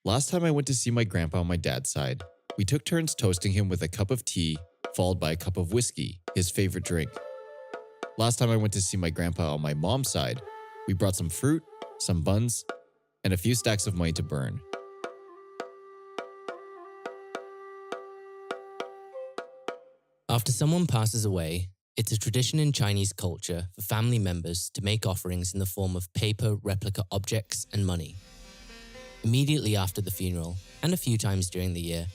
Last time I went to see my grandpa on my dad's side, we took turns toasting him with a cup of tea, followed by a cup of whiskey, his favorite drink. Last time I went to see my grandpa on my mom's side, we brought some fruit, some buns, and a few stacks of money to burn. After someone passes away, it's a tradition in Chinese culture for family members to make offerings in the form of paper replica objects and money. Immediately after the funeral, and a few times during the year,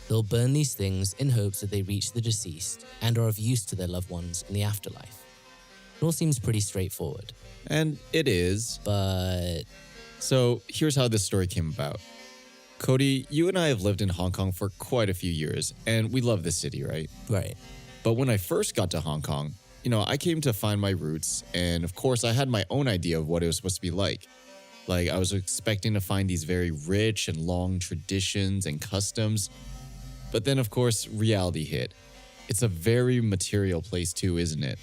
they'll burn these things in hopes that they reach the deceased and are of use to their loved ones in the afterlife. It all seems pretty straightforward. And it is. But So here's how this story came about. Cody, you and I have lived in Hong Kong for quite a few years, and we love the city, right? right. But when I first got to Hong Kong, I came to find my roots, and of course I had my own idea of what it was supposed to be like. Like, I was expecting to find these very rich and long traditions and customs. But then, of course, reality hit. It's a very material place too, isn't it?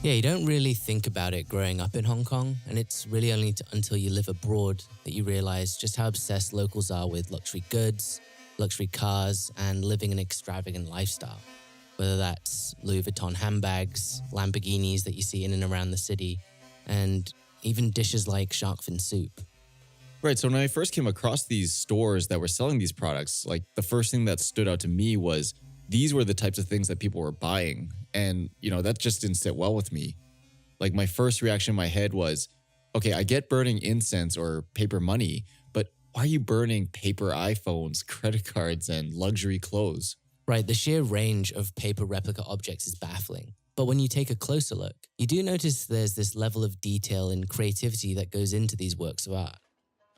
Yeah, you don't really think about it growing up in Hong Kong, and it's really only until you live abroad that you realize just how obsessed locals are with luxury goods, luxury cars, and living an extravagant lifestyle. Whether that's Louis Vuitton handbags, Lamborghinis that you see in and around the city, and even dishes like shark fin soup. Right, so when I first came across these stores that were selling these products, like the first thing that stood out to me was these were the types of things that people were buying. And, that just didn't sit well with me. Like, my first reaction in my head was, okay, I get burning incense or paper money, but why are you burning paper iPhones, credit cards, and luxury clothes? Right, the sheer range of paper replica objects is baffling. But when you take a closer look, you do notice there's this level of detail and creativity that goes into these works of art.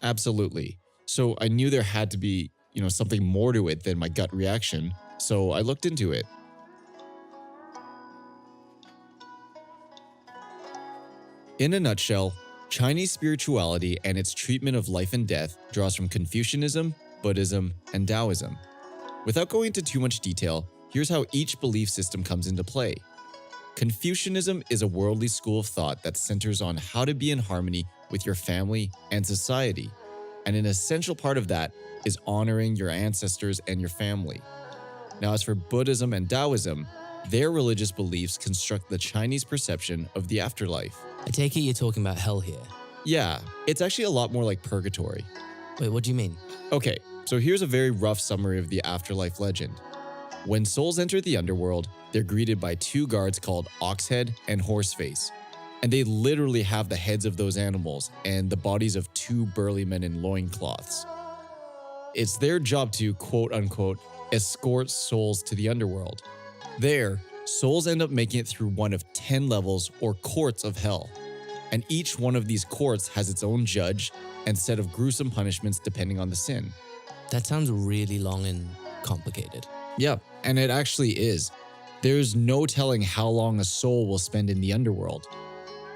Absolutely. So I knew there had to be, something more to it than my gut reaction. So I looked into it. In a nutshell, Chinese spirituality and its treatment of life and death draws from Confucianism, Buddhism, and Taoism. Without going into too much detail, here's how each belief system comes into play. Confucianism is a worldly school of thought that centers on how to be in harmony with your family and society. And an essential part of that is honoring your ancestors and your family. Now, as for Buddhism and Taoism, their religious beliefs construct the Chinese perception of the afterlife. I take it you're talking about hell here. Yeah, it's actually a lot more like purgatory. Wait, what do you mean? Okay, so here's a very rough summary of the afterlife legend. When souls enter the underworld, they're greeted by two guards called Oxhead and Horseface. And they literally have the heads of those animals and the bodies of two burly men in loincloths. It's their job to, quote-unquote, escort souls to the underworld. There, souls end up making it through one of 10 levels or courts of hell. And each one of these courts has its own judge and set of gruesome punishments depending on the sin. That sounds really long and complicated. Yeah, and it actually is. There's no telling how long a soul will spend in the underworld.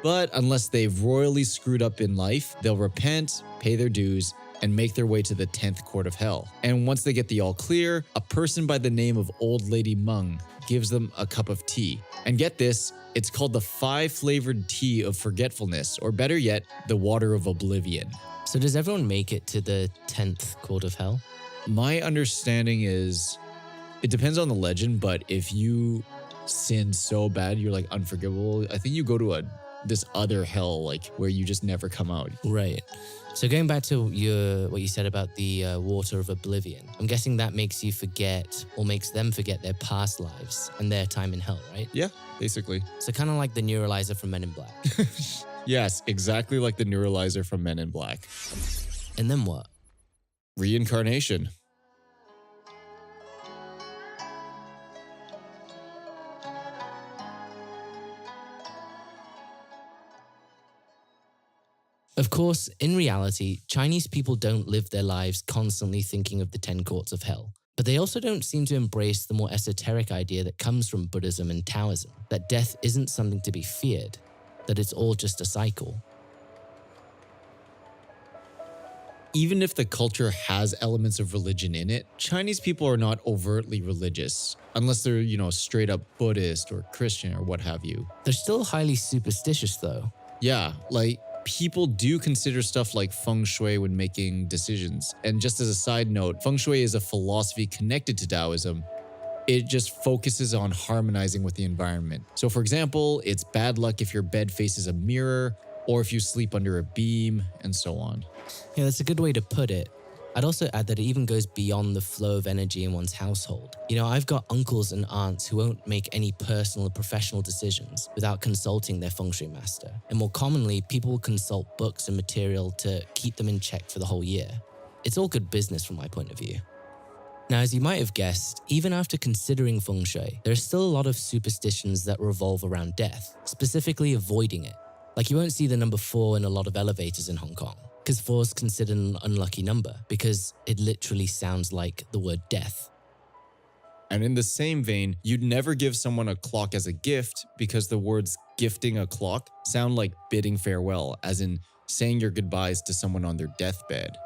But unless they've royally screwed up in life, they'll repent, pay their dues, and make their way to the 10th court of hell. And once they get the all clear, a person by the name of Old Lady Meng gives them a cup of tea. And get this, it's called the 5-flavored tea of forgetfulness, or better yet, the water of oblivion. So does everyone make it to the 10th court of hell? My understanding is, it depends on the legend, but if you sin so bad, you're like unforgivable, I think you go to this other hell, like where you just never come out. Right. So going back to what you said about the water of oblivion, I'm guessing that makes you forget, or makes them forget their past lives and their time in hell, right? Yeah, basically. So kind of like the neuralizer from Men in Black. Yes, exactly like the neuralizer from Men in Black. And then what? Reincarnation. Of course, in reality, Chinese people don't live their lives constantly thinking of the 10 courts of hell. But they also don't seem to embrace the more esoteric idea that comes from Buddhism and Taoism, that death isn't something to be feared, that it's all just a cycle. Even if the culture has elements of religion in it, Chinese people are not overtly religious, unless they're, straight up Buddhist or Christian or what have you. They're still highly superstitious though. Yeah, like people do consider stuff like feng shui when making decisions. And just as a side note, feng shui is a philosophy connected to Taoism. It just focuses on harmonizing with the environment. So for example, it's bad luck if your bed faces a mirror or if you sleep under a beam and so on. Yeah, that's a good way to put it. I'd also add that it even goes beyond the flow of energy in one's household. You know, I've got uncles and aunts who won't make any personal or professional decisions without consulting their feng shui master. And more commonly, people will consult books and material to keep them in check for the whole year. It's all good business from my point of view. Now, as you might have guessed, even after considering feng shui, there are still a lot of superstitions that revolve around death, specifically avoiding it. Like you won't see the number 4 in a lot of elevators in Hong Kong, because 4 is considered an unlucky number because it literally sounds like the word death. And in the same vein, you'd never give someone a clock as a gift because the words gifting a clock sound like bidding farewell, as in saying your goodbyes to someone on their deathbed.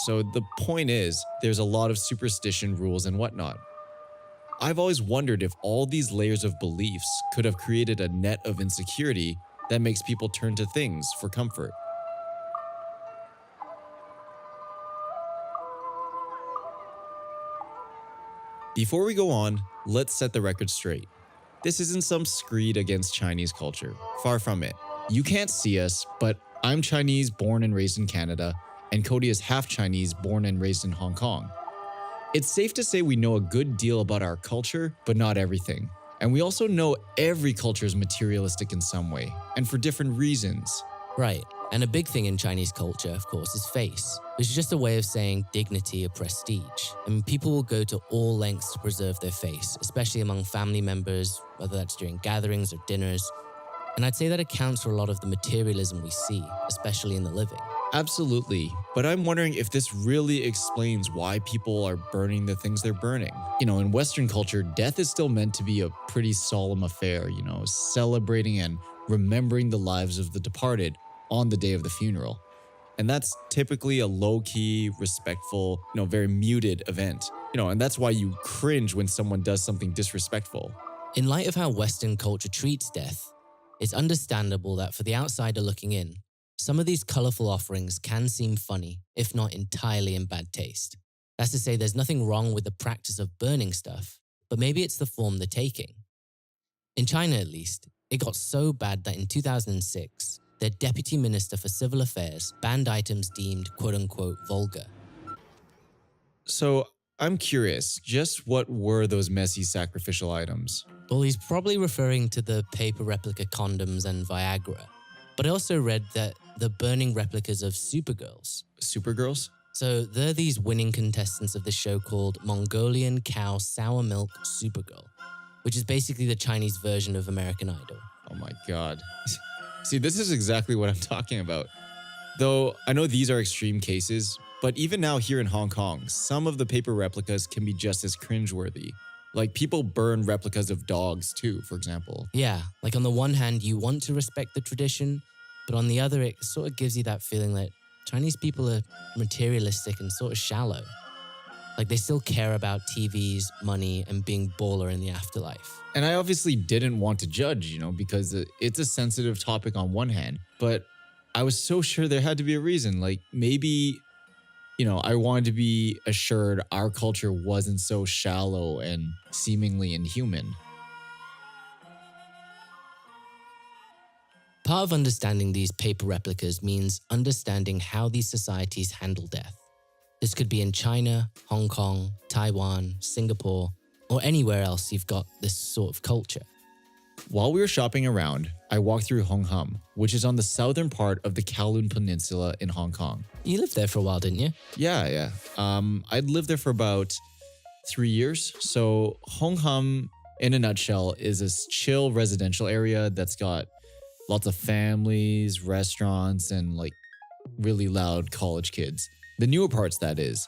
So the point is, there's a lot of superstition, rules, and whatnot. I've always wondered if all these layers of beliefs could have created a net of insecurity that makes people turn to things for comfort. Before we go on, let's set the record straight. This isn't some screed against Chinese culture. Far from it. You can't see us, but I'm Chinese, born and raised in Canada, and Cody is half Chinese, born and raised in Hong Kong. It's safe to say we know a good deal about our culture, but not everything. And we also know every culture is materialistic in some way, and for different reasons. Right. And a big thing in Chinese culture, of course, is face, which is just a way of saying dignity or prestige. I mean, people will go to all lengths to preserve their face, especially among family members, whether that's during gatherings or dinners. And I'd say that accounts for a lot of the materialism we see, especially in the living. Absolutely, but I'm wondering if this really explains why people are burning the things they're burning. You know, in Western culture, death is still meant to be a pretty solemn affair, celebrating and remembering the lives of the departed on the day of the funeral. And that's typically a low-key, respectful, very muted event. And that's why you cringe when someone does something disrespectful. In light of how Western culture treats death, it's understandable that for the outsider looking in, some of these colorful offerings can seem funny, if not entirely in bad taste. That's to say, there's nothing wrong with the practice of burning stuff, but maybe it's the form they're taking. In China, at least, it got so bad that in 2006, their Deputy Minister for Civil Affairs banned items deemed quote-unquote vulgar. So I'm curious, just what were those messy sacrificial items? Well, he's probably referring to the paper replica condoms and Viagra. But I also read that the burning replicas of Supergirls. Supergirls? So they're these winning contestants of the show called Mongolian Cow Sour Milk Supergirl, which is basically the Chinese version of American Idol. Oh my God. See, this is exactly what I'm talking about. Though I know these are extreme cases, but even now here in Hong Kong, some of the paper replicas can be just as cringeworthy. Like people burn replicas of dogs too, for example. Yeah, like on the one hand, you want to respect the tradition, but on the other, it sort of gives you that feeling that Chinese people are materialistic and sort of shallow. Like they still care about TVs, money, and being baller in the afterlife. And I obviously didn't want to judge, because it's a sensitive topic on one hand, but I was so sure there had to be a reason. Like maybe, I wanted to be assured our culture wasn't so shallow and seemingly inhuman. Part of understanding these paper replicas means understanding how these societies handle death. This could be in China, Hong Kong, Taiwan, Singapore, or anywhere else you've got this sort of culture. While we were shopping around, I walked through Hong Kong, which is on the southern part of the Kowloon Peninsula in Hong Kong. You lived there for a while, didn't you? Yeah. I'd lived there for about 3 years. So Hong Kong, in a nutshell, is a chill residential area that's got lots of families, restaurants, and really loud college kids. The newer parts, that is.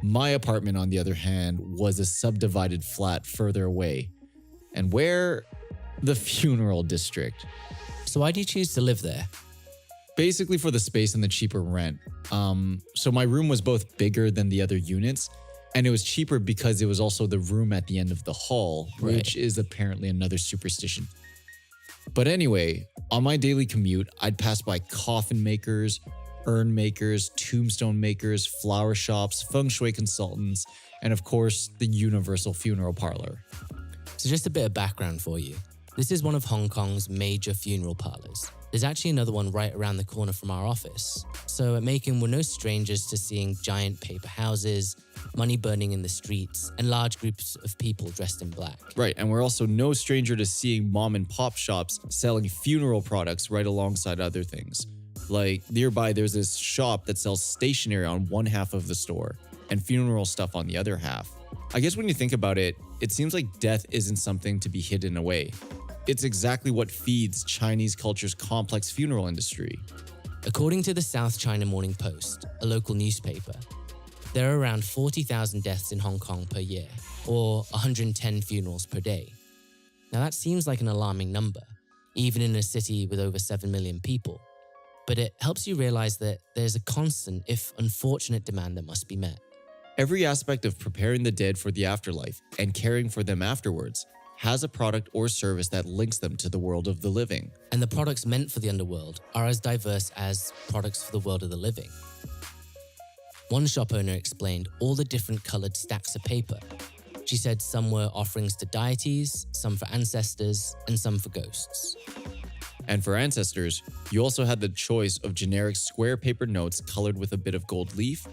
My apartment, on the other hand, was a subdivided flat further away. And where? The funeral district. So why do you choose to live there? Basically for the space and the cheaper rent. So my room was both bigger than the other units, and it was cheaper because it was also the room at the end of the hall, Right. which is apparently another superstition. But anyway, On my daily commute, I'd pass by coffin makers, urn makers, tombstone makers, flower shops, feng shui consultants, and of course, the universal funeral parlor. So just a bit of background for you. This is one of Hong Kong's major funeral parlors. There's actually another one right around the corner from our office. So at MAEKAN, we're no strangers to seeing giant paper houses, money burning in the streets, and large groups of people dressed in black. Right, and we're also no stranger to seeing mom and pop shops selling funeral products right alongside other things. Like nearby, there's this shop that sells stationery on one half of the store and funeral stuff on the other half. I guess when you think about it, it seems like death isn't something to be hidden away. It's exactly what feeds Chinese culture's complex funeral industry. According to the South China Morning Post, a local newspaper, there are around 40,000 deaths in Hong Kong per year, or 110 funerals per day. Now that seems like an alarming number, even in a city with over 7 million people. But it helps you realize that there's a constant, if unfortunate, demand that must be met. Every aspect of preparing the dead for the afterlife and caring for them afterwards has a product or service that links them to the world of the living. And the products meant for the underworld are as diverse as products for the world of the living. One shop owner explained all the different colored stacks of paper. She said some were offerings to deities, some for ancestors, and some for ghosts. And for ancestors, you also had the choice of generic square paper notes colored with a bit of gold leaf,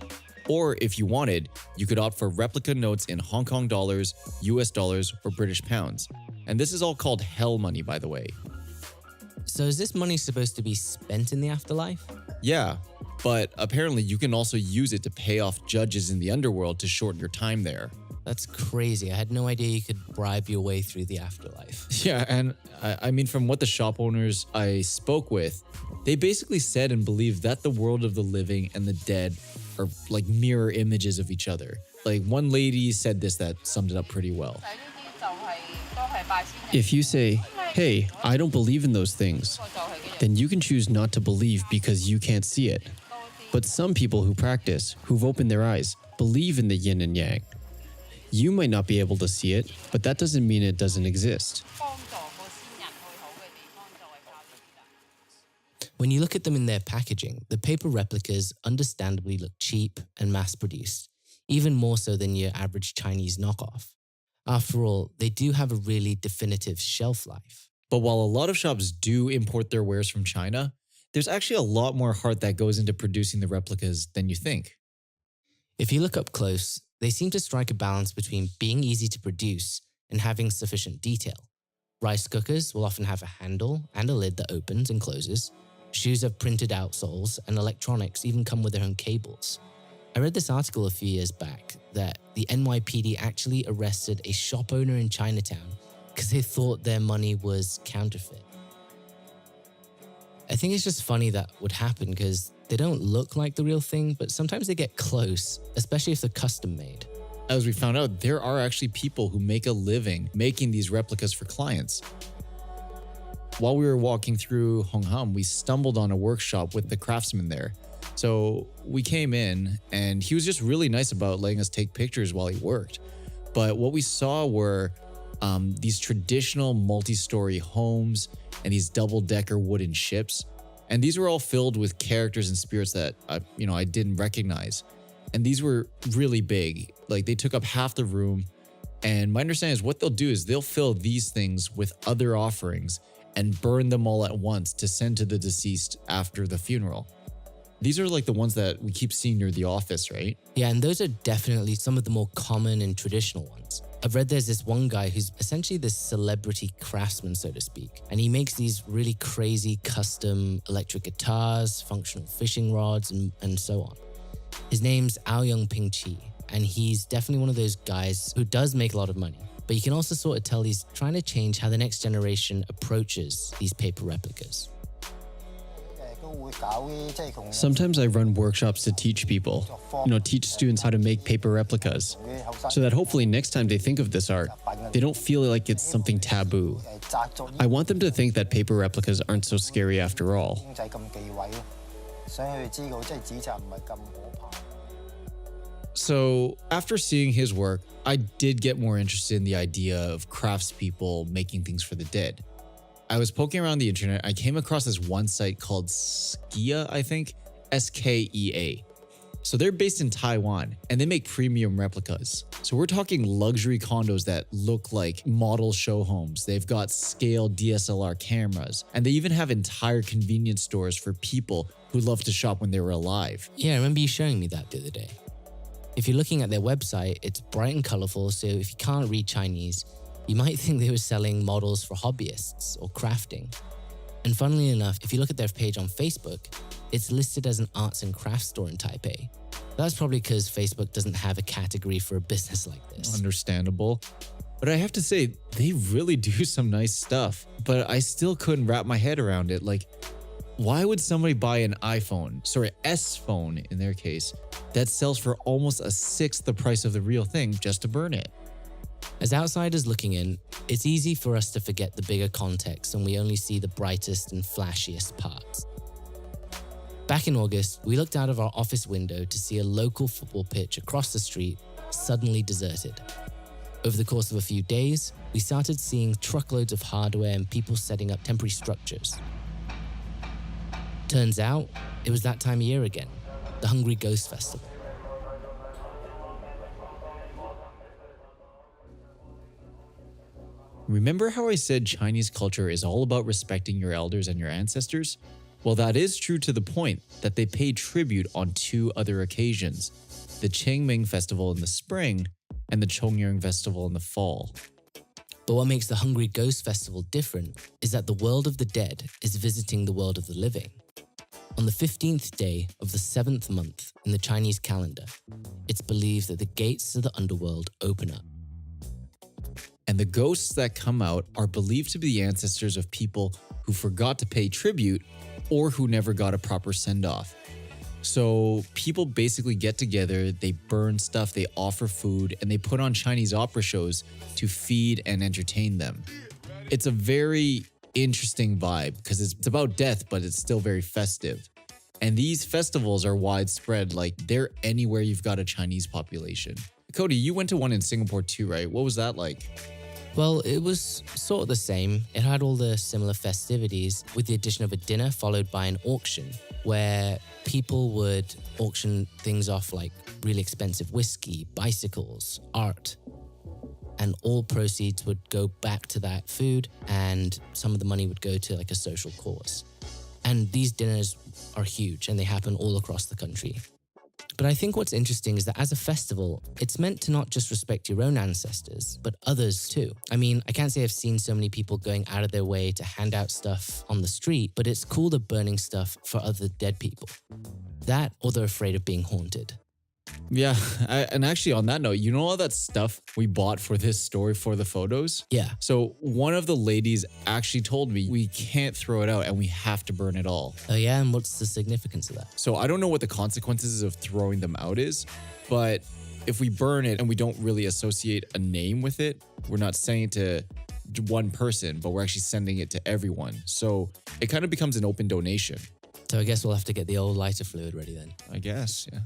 or if you wanted, you could opt for replica notes in Hong Kong dollars, US dollars, or British pounds. And this is all called hell money, by the way. So is this money supposed to be spent in the afterlife? Yeah, but apparently you can also use it to pay off judges in the underworld to shorten your time there. That's crazy. I had no idea you could bribe your way through the afterlife. Yeah, and I mean, from what the shop owners I spoke with, they basically said and believed that the world of the living and the dead are like mirror images of each other. Like one lady said this that summed it up pretty well. If you say, hey, I don't believe in those things, then you can choose not to believe because you can't see it. But some people who practice, who've opened their eyes, believe in the yin and yang. You might not be able to see it, but that doesn't mean it doesn't exist. When you look at them in their packaging, the paper replicas understandably look cheap and mass-produced, even more so than your average Chinese knockoff. After all, they do have a really definitive shelf life. But while a lot of shops do import their wares from China, there's actually a lot more heart that goes into producing the replicas than you think. If you look up close, they seem to strike a balance between being easy to produce and having sufficient detail. Rice cookers will often have a handle and a lid that opens and closes. Shoes have printed outsoles, and electronics even come with their own cables. I read this article a few years back that the NYPD actually arrested a shop owner in Chinatown because they thought their money was counterfeit. I think it's just funny that would happen because they don't look like the real thing, but sometimes they get close, especially if they're custom made. As we found out, there are actually people who make a living making these replicas for clients. While we were walking through Hong Kong, we stumbled on a workshop with the craftsman there. So we came in and he was just really nice about letting us take pictures while he worked. But what we saw were these traditional multi-story homes and these double-decker wooden ships. And these were all filled with characters and spirits that I didn't recognize. And these were really big. Like they took up half the room. And my understanding is what they'll do is they'll fill these things with other offerings and burn them all at once to send to the deceased after the funeral. These are like the ones that we keep seeing near the office, right? Yeah, and those are definitely some of the more common and traditional ones. I've read there's this one guy who's essentially this celebrity craftsman, so to speak, and he makes these really crazy custom electric guitars, functional fishing rods, and so on. His name's Aoyang Ping Chi, and he's definitely one of those guys who does make a lot of money. But you can also sort of tell he's trying to change how the next generation approaches these paper replicas. Sometimes I run workshops to teach people, teach students how to make paper replicas, so that hopefully next time they think of this art, they don't feel like it's something taboo. I want them to think that paper replicas aren't so scary after all. So after seeing his work, I did get more interested in the idea of craftspeople making things for the dead. I was poking around the internet. I came across this one site called Skia, I think, Skea. So they're based in Taiwan and they make premium replicas. So we're talking luxury condos that look like model show homes. They've got scale DSLR cameras, and they even have entire convenience stores for people who loved to shop when they were alive. Yeah, I remember you showing me that the other day. If you're looking at their website, it's bright and colorful, so if you can't read Chinese, you might think they were selling models for hobbyists or crafting. And funnily enough, if you look at their page on Facebook, it's listed as an arts and crafts store in Taipei. That's probably because Facebook doesn't have a category for a business like this. Understandable. But I have to say, they really do some nice stuff. But I still couldn't wrap my head around it. Like, why would somebody buy an iPhone, S phone in their case, that sells for almost a sixth the price of the real thing just to burn it? As outsiders looking in, it's easy for us to forget the bigger context and we only see the brightest and flashiest parts. Back in August, we looked out of our office window to see a local football pitch across the street suddenly deserted. Over the course of a few days, we started seeing truckloads of hardware and people setting up temporary structures. Turns out, it was that time of year again, the Hungry Ghost Festival. Remember how I said Chinese culture is all about respecting your elders and your ancestors? Well, that is true to the point that they pay tribute on two other occasions, the Qingming Festival in the spring and the Chongyang Festival in the fall. But what makes the Hungry Ghost Festival different is that the world of the dead is visiting the world of the living. On the 15th day of the 7th month in the Chinese calendar, it's believed that the gates to the underworld open up. And the ghosts that come out are believed to be the ancestors of people who forgot to pay tribute or who never got a proper send-off. So people basically get together, they burn stuff, they offer food, and they put on Chinese opera shows to feed and entertain them. It's a very interesting vibe because it's about death, but it's still very festive. And these festivals are widespread, like they're anywhere you've got a Chinese population. Cody, you went to one in Singapore too, right? What was that like? Well, it was sort of the same. It had all the similar festivities with the addition of a dinner followed by an auction where people would auction things off like really expensive whiskey, bicycles, art. And all proceeds would go back to that food and some of the money would go to like a social cause. And these dinners are huge and they happen all across the country. But I think what's interesting is that as a festival, it's meant to not just respect your own ancestors, but others too. I mean, I can't say I've seen so many people going out of their way to hand out stuff on the street, but it's cool they're burning stuff for other dead people. That or they're afraid of being haunted. Yeah, and actually on that note, you know all that stuff we bought for this story for the photos? Yeah. So one of the ladies actually told me we can't throw it out and we have to burn it all. Oh yeah, and what's the significance of that? So I don't know what the consequences of throwing them out is, but if we burn it and we don't really associate a name with it, we're not sending it to one person, but we're actually sending it to everyone. So it kind of becomes an open donation. So I guess we'll have to get the old lighter fluid ready then. I guess, yeah.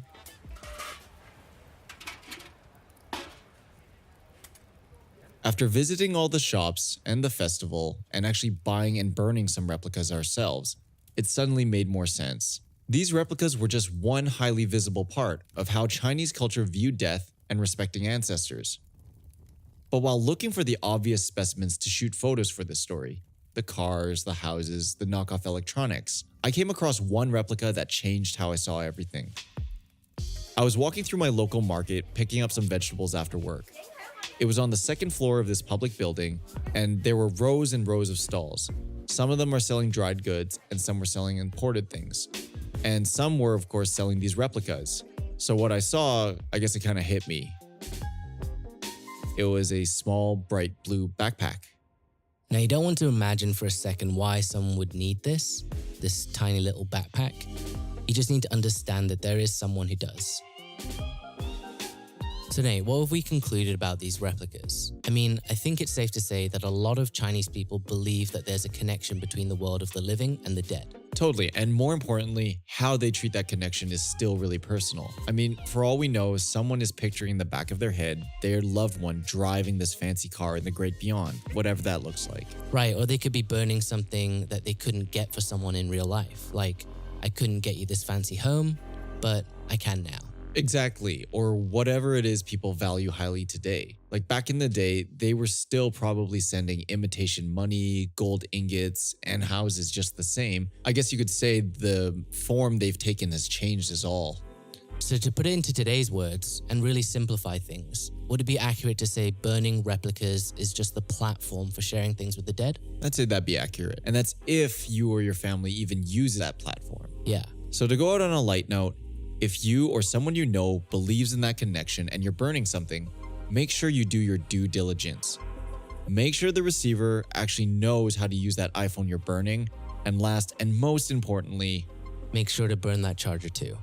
After visiting all the shops and the festival and actually buying and burning some replicas ourselves, it suddenly made more sense. These replicas were just one highly visible part of how Chinese culture viewed death and respecting ancestors. But while looking for the obvious specimens to shoot photos for this story, the cars, the houses, the knockoff electronics, I came across one replica that changed how I saw everything. I was walking through my local market picking up some vegetables after work. It was on the second floor of this public building, and there were rows and rows of stalls. Some of them were selling dried goods, and some were selling imported things. And some were, of course, selling these replicas. So what I saw, I guess it kind of hit me. It was a small, bright blue backpack. Now you don't want to imagine for a second why someone would need this tiny little backpack. You just need to understand that there is someone who does. So Nate, what have we concluded about these replicas? I mean, I think it's safe to say that a lot of Chinese people believe that there's a connection between the world of the living and the dead. Totally. And more importantly, how they treat that connection is still really personal. I mean, for all we know, someone is picturing in the back of their head their loved one driving this fancy car in the great beyond, whatever that looks like. Right, or they could be burning something that they couldn't get for someone in real life. Like, I couldn't get you this fancy home, but I can now. Exactly, or whatever it is people value highly today. Like back in the day, they were still probably sending imitation money, gold ingots, and houses just the same. I guess you could say the form they've taken has changed is all. So to put it into today's words and really simplify things, would it be accurate to say burning replicas is just the platform for sharing things with the dead? I'd say that'd be accurate. And that's if you or your family even use that platform. Yeah. So to go out on a light note, if you or someone you know believes in that connection and you're burning something, make sure you do your due diligence. Make sure the receiver actually knows how to use that iPhone you're burning. And last and most importantly, Make sure to burn that charger too.